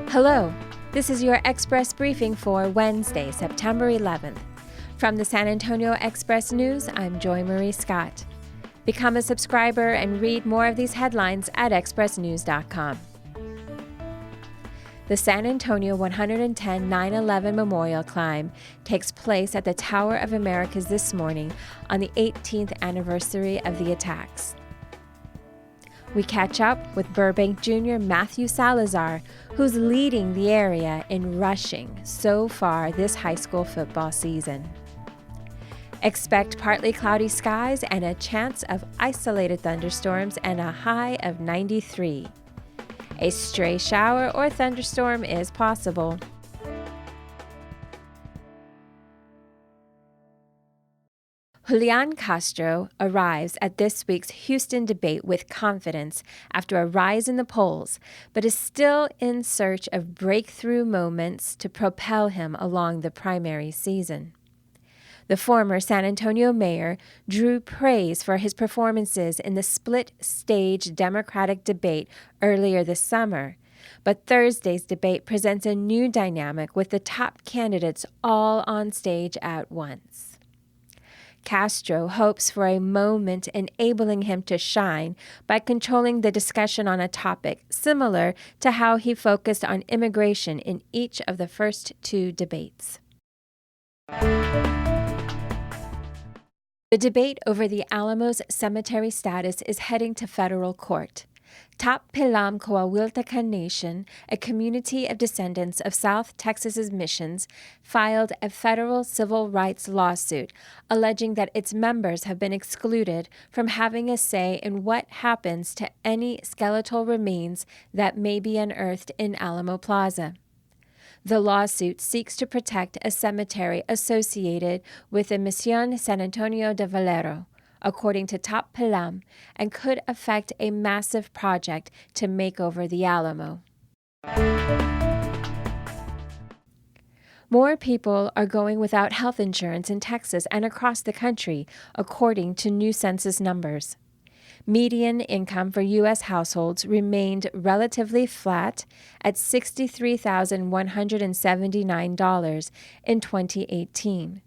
Hello, this is your Express briefing for Wednesday, September 11th. From the San Antonio Express News, I'm Joy Marie Scott. Become a subscriber and read more of these headlines at expressnews.com. The San Antonio 110 9/11 Memorial Climb takes place at the Tower of Americas this morning on the 18th anniversary of the attacks. We catch up with Burbank Junior Matthew Salazar, who's leading the area in rushing so far this high school football season. Expect partly cloudy skies and a chance of isolated thunderstorms and a high of 93. A stray shower or thunderstorm is possible. Julian Castro arrives at this week's Houston debate with confidence after a rise in the polls, but is still in search of breakthrough moments to propel him along the primary season. The former San Antonio mayor drew praise for his performances in the split-stage Democratic debate earlier this summer, but Thursday's debate presents a new dynamic with the top candidates all on stage at once. Castro hopes for a moment enabling him to shine by controlling the discussion on a topic similar to how he focused on immigration in each of the first two debates. The debate over the Alamo's cemetery status is heading to federal court. Top Pilam Coahuiltecan Nation, a community of descendants of South Texas's missions, filed a federal civil rights lawsuit alleging that its members have been excluded from having a say in what happens to any skeletal remains that may be unearthed in Alamo Plaza. The lawsuit seeks to protect a cemetery associated with the Misión San Antonio de Valero, according to Top Pilam, and could affect a massive project to make over the Alamo. More people are going without health insurance in Texas and across the country, according to new census numbers. Median income for U.S. households remained relatively flat at $63,179 in 2018.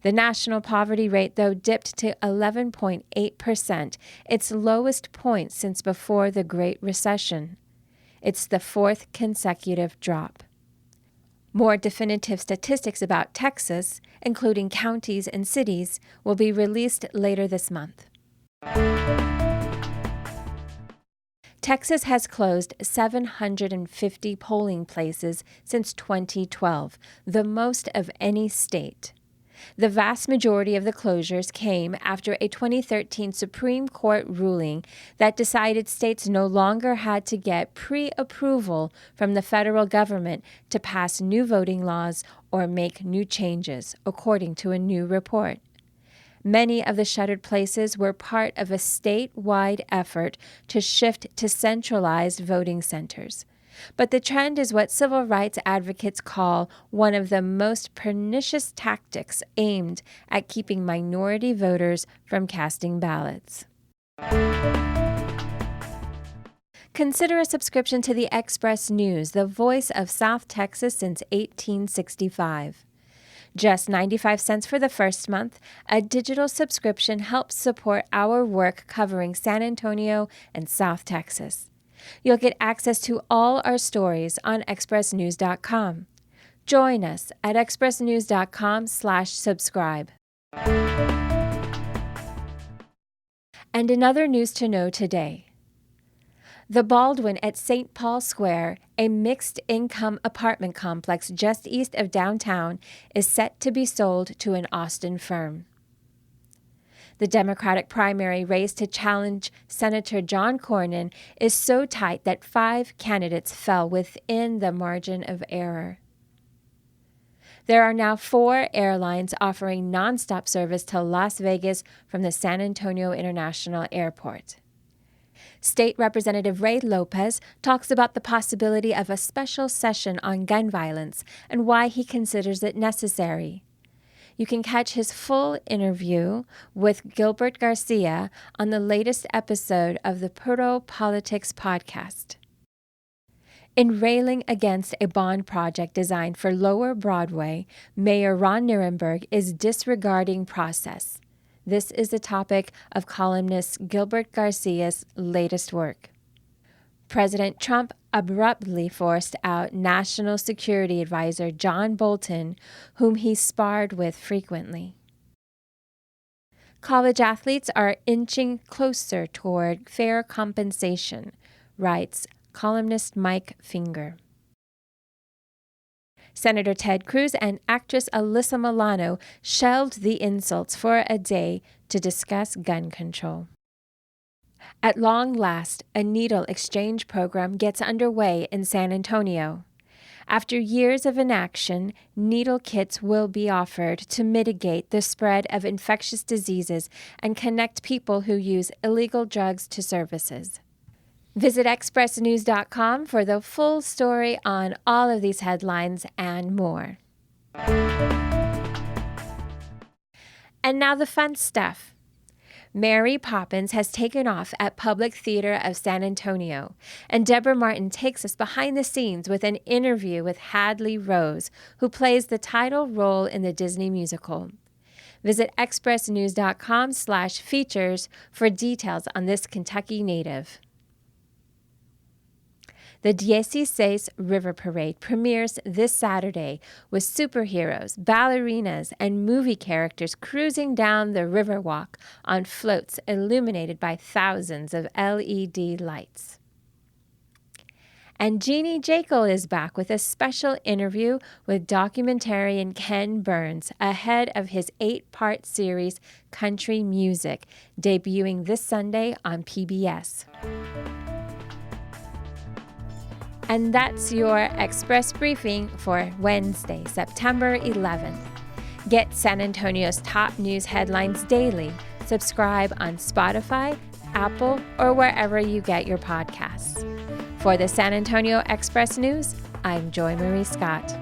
The national poverty rate, though, dipped to 11.8%, its lowest point since before the Great Recession. It's the fourth consecutive drop. More definitive statistics about Texas, including counties and cities, will be released later this month. Texas has closed 750 polling places since 2012, the most of any state. The vast majority of the closures came after a 2013 Supreme Court ruling that decided states no longer had to get pre-approval from the federal government to pass new voting laws or make new changes, according to a new report. Many of the shuttered places were part of a statewide effort to shift to centralized voting centers. But the trend is what civil rights advocates call one of the most pernicious tactics aimed at keeping minority voters from casting ballots. Consider a subscription to the Express News, the voice of South Texas since 1865. Just 95 cents for the first month, a digital subscription helps support our work covering San Antonio and South Texas. You'll get access to all our stories on expressnews.com. Join us at expressnews.com/subscribe. And another news to know today. The Baldwin at St. Paul Square, a mixed-income apartment complex just east of downtown, is set to be sold to an Austin firm. The Democratic primary race to challenge Senator John Cornyn is so tight that 5 candidates fell within the margin of error. There are now 4 airlines offering nonstop service to Las Vegas from the San Antonio International Airport. State Representative Ray Lopez talks about the possibility of a special session on gun violence and why he considers it necessary. You can catch his full interview with Gilbert Garcia on the latest episode of the Puro Politics podcast. In railing against a bond project designed for Lower Broadway, Mayor Ron Nirenberg is disregarding process. This is the topic of columnist Gilbert Garcia's latest work. President Trump abruptly forced out National Security Advisor John Bolton, whom he sparred with frequently. College athletes are inching closer toward fair compensation, writes columnist Mike Finger. Senator Ted Cruz and actress Alyssa Milano shelved the insults for a day to discuss gun control. At long last, a needle exchange program gets underway in San Antonio. After years of inaction, needle kits will be offered to mitigate the spread of infectious diseases and connect people who use illegal drugs to services. Visit expressnews.com for the full story on all of these headlines and more. And now the fun stuff. Mary Poppins has taken off at Public Theater of San Antonio, and Deborah Martin takes us behind the scenes with an interview with Hadley Rose, who plays the title role in the Disney musical. Visit expressnews.com/features for details on this Kentucky native. The 16 River Parade premieres this Saturday with superheroes, ballerinas, and movie characters cruising down the Riverwalk on floats illuminated by thousands of LED lights. And Jeannie Jekyll is back with a special interview with documentarian Ken Burns ahead of his 8-part series Country Music, debuting this Sunday on PBS. And that's your Express Briefing for Wednesday, September 11th. Get San Antonio's top news headlines daily. Subscribe on Spotify, Apple, or wherever you get your podcasts. For the San Antonio Express News, I'm Joy Marie Scott.